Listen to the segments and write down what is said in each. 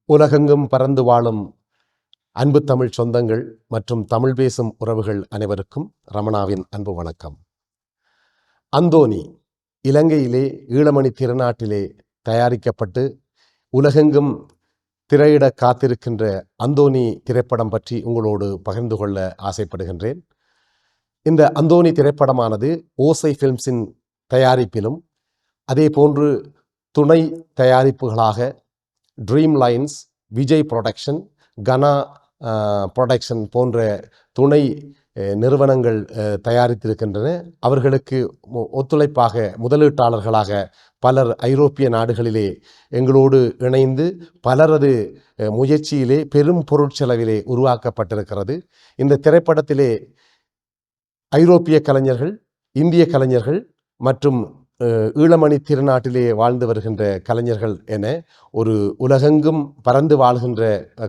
உலகெங்கும் பறந்து வாழும் அன்பு தமிழ் சொந்தங்கள் மற்றும் தமிழ் பேசும் உறவுகள் அனைவருக்கும் ரமணாவின் அன்பு வணக்கம். அந்தோனி இலங்கையிலே ஈழமணி திருநாட்டிலே தயாரிக்கப்பட்டு உலகெங்கும் திரையிட காத்திருக்கின்ற அந்தோனி திரைப்படம் பற்றி உங்களோடு பகிர்ந்து கொள்ள ஆசைப்படுகின்றேன். இந்த அந்தோனி திரைப்படமானது ஓசை ஃபிலிம்ஸின் தயாரிப்பிலும் அதே போன்று துணை தயாரிப்புகளாக ட்ரீம் லைன்ஸ், விஜய் புரொடக்ஷன், கனா புரொடக்ஷன் போன்ற துணை நிறுவனங்கள் தயாரித்திருக்கின்றன. அவர்களுக்கு ஒத்துழைப்பாக முதலீட்டாளர்களாக பலர் ஐரோப்பிய நாடுகளிலே எங்களோடு இணைந்து பலரது முயற்சியிலே பெரும் பொருட்செலவிலே உருவாக்கப்பட்டிருக்கிறது. இந்த திரைப்படத்திலே ஐரோப்பிய கலைஞர்கள், இந்திய கலைஞர்கள் மற்றும் ஈழமணி திருநாட்டிலே வாழ்ந்து வருகின்ற கலைஞர்கள் என ஒரு உலகெங்கும் பறந்து வாழ்கின்ற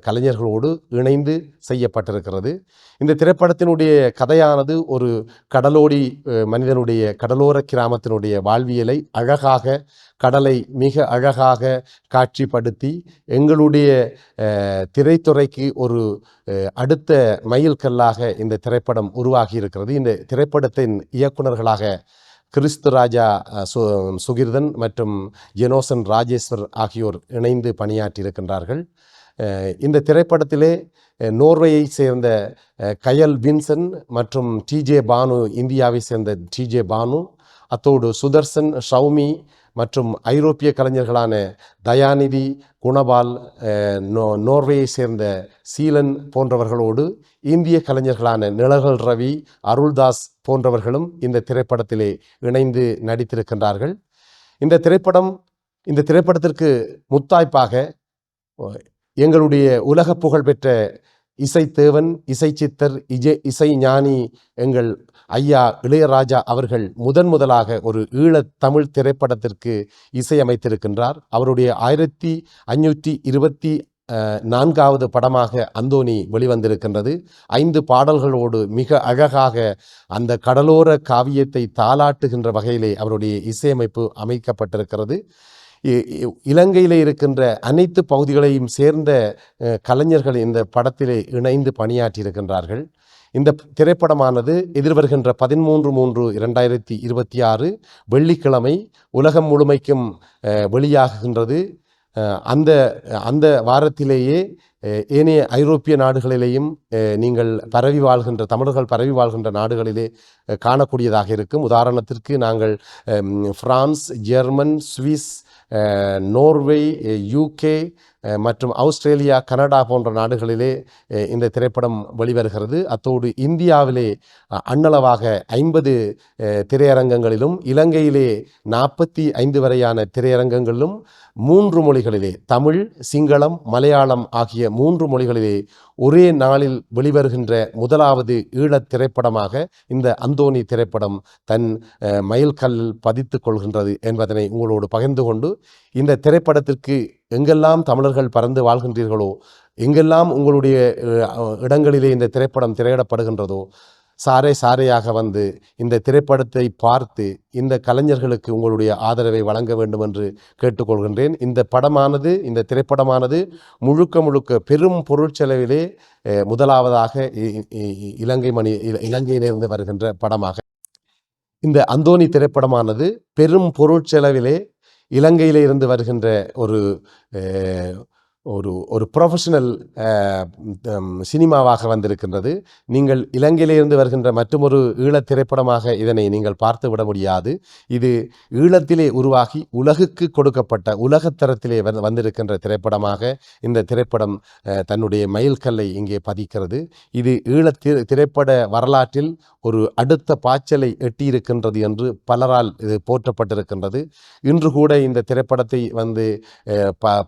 கலைஞர்களோடு இணைந்து செய்யப்பட்டிருக்கிறது. இந்த திரைப்படத்தினுடைய கதையானது ஒரு கடலோடி மனிதனுடைய கடலோர கிராமத்தினுடைய வாழ்வியலை அழகாக, கடலை மிக அழகாக காட்சிப்படுத்தி எங்களுடைய திரைத்துறைக்கு ஒரு அடுத்த மைல்கல்லாக இந்த திரைப்படம் உருவாகி இருக்கிறது. இந்த திரைப்படத்தின் இயக்குநர்களாக கிறிஸ்து ராஜா சுகிர்தன் மற்றும் ஜெனோசன் ராஜேஸ்வர் ஆகியோர் இணைந்து பணியாற்றியிருக்கின்றார்கள். இந்த திரைப்படத்திலே நோர்வேயை சேர்ந்த கயல் வின்சன் மற்றும் டிஜே பானு, இந்தியாவை சேர்ந்த டிஜே பானு, அத்தோடு சுதர்சன், ஷவுமி மற்றும் ஐரோப்பிய கலைஞர்களான தயாநிதி, குணபால், நோர்வேயை சேர்ந்த சீலன் போன்றவர்களோடு இந்திய கலைஞர்களான நிழல்கள் ரவி, அருள்தாஸ் போன்றவர்களும் இந்த திரைப்படத்திலே இணைந்து நடித்திருக்கின்றார்கள். இந்த திரைப்படத்திற்கு முத்தாய்ப்பாக எங்களுடைய உலக புகழ்பெற்ற இசைத்தேவன், இசைச்சித்தர், இசை ஞானி எங்கள் ஐயா இளையராஜா அவர்கள் முதலாக ஒரு ஈழத் தமிழ் திரைப்படத்திற்கு இசையமைத்திருக்கின்றார். அவருடைய 1524வது படமாக அந்தோனி வெளிவந்திருக்கின்றது. 5 பாடல்களோடு மிக அழகாக அந்த கடலோர காவியத்தை தாலாட்டுகின்ற வகையிலே அவருடைய இசையமைப்பு அமைக்கப்பட்டிருக்கிறது. இலங்கையிலே இருக்கின்ற அனைத்து பகுதிகளையும் சேர்ந்த கலைஞர்கள் இந்த படத்திலே இணைந்து பணியாற்றியிருக்கின்றார்கள். இந்த திரைப்படமானது எதிர்வருகின்ற 13/3/2026 வெள்ளிக்கிழமை உலகம் முழுமைக்கும் வெளியாகுகின்றது. அந்த வாரத்திலேயே ஏனைய ஐரோப்பிய நாடுகளிலேயும் நீங்கள் தமிழர்கள் பரவி வாழ்கின்ற நாடுகளிலே காணக்கூடியதாக இருக்கும். உதாரணத்திற்கு நாங்கள் France, German, Swiss, Norway, UK மற்றும் ஆஸ்திரேலியா, கனடா போன்ற நாடுகளிலே இந்த திரைப்படம் வெளிவருகிறது. அத்தோடு இந்தியாவிலே அண்ணளவாக 50 திரையரங்கங்களிலும் இலங்கையிலே 45 வரையான திரையரங்கங்களிலும் 3 மொழிகளிலே, தமிழ், சிங்களம், மலையாளம் ஆகிய 3 மொழிகளிலே ஒரே நாளில் வெளிவருகின்ற முதலாவது ஈழத் திரைப்படமாக இந்த அந்தோனி திரைப்படம் தன் மைல்கல்லில் பதித்து கொள்கின்றது என்பதனை உங்களோடு பகிர்ந்து கொண்டு, இந்த திரைப்படத்திற்கு எங்கெல்லாம் தமிழர்கள் பறந்து வாழ்கின்றீர்களோ, எங்கெல்லாம் உங்களுடைய இடங்களிலே இந்த திரைப்படம் திரையிடப்படுகின்றதோ, சாரையாக வந்து இந்த திரைப்படத்தை பார்த்து இந்த கலைஞர்களுக்கு உங்களுடைய ஆதரவை வழங்க வேண்டும் என்று கேட்டுக்கொள்கின்றேன். இந்த திரைப்படமானது முழுக்க பெரும் பொருட்செலவிலே முதலாவதாக இலங்கையிலிருந்து வருகின்ற படமாக இந்த அந்தோனி திரைப்படமானது பெரும் பொருட்செலவிலே இலங்கையிலே இருந்து வருகின்ற ஒரு ப்ரொஃபஷனல் சினிமாவாக வந்திருக்கின்றது. நீங்கள் இலங்கையிலிருந்து வருகின்ற மற்றொரு ஈழத் திரைப்படமாக இதனை நீங்கள் பார்த்து விட முடியாது. இது ஈழத்திலே உருவாகி உலகுக்கு கொடுக்கப்பட்ட உலகத்தரத்திலே வந்திருக்கின்ற திரைப்படமாக இந்த திரைப்படம் தன்னுடைய மைல்கல்லை இங்கே பதிக்கிறது. இது ஈழத் திரைப்பட வரலாற்றில் ஒரு அடுத்த பாய்ச்சலை எட்டியிருக்கின்றது என்று பலரால் இது போற்றப்பட்டிருக்கின்றது. இன்று கூட இந்த திரைப்படத்தை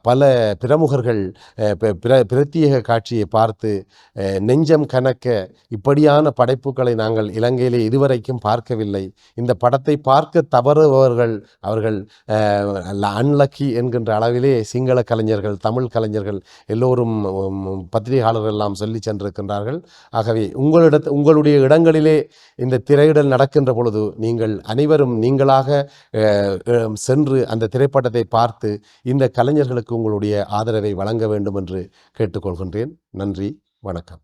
பல பிரமுகர்கள் பிரத்யேக காட்சியை பார்த்து நெஞ்சம் கனக்க, இப்படியான படைப்புகளை நாங்கள் இலங்கையிலே இதுவரைக்கும் பார்க்கவில்லை, இந்த படத்தை பார்க்க தவறுபவர்கள் அவர்கள் அன்லக்கி என்கின்ற அளவிலே சிங்கள கலைஞர்கள், தமிழ் கலைஞர்கள் எல்லோரும் பத்திரிகையாளர்கள் எல்லாம் சொல்லி சென்றிருக்கின்றார்கள். ஆகவே உங்களுடைய இடங்களிலே இந்த திரையிடல் நடக்கின்ற பொழுது நீங்கள் அனைவரும் நீங்களாக சென்று அந்த திரைப்படத்தை பார்த்து இந்த கலைஞர்களுக்கு உங்களுடைய ஆதரவை வழங்க வேண்டும் என்று கேட்டுக்கொள்கின்றேன். நன்றி, வணக்கம்.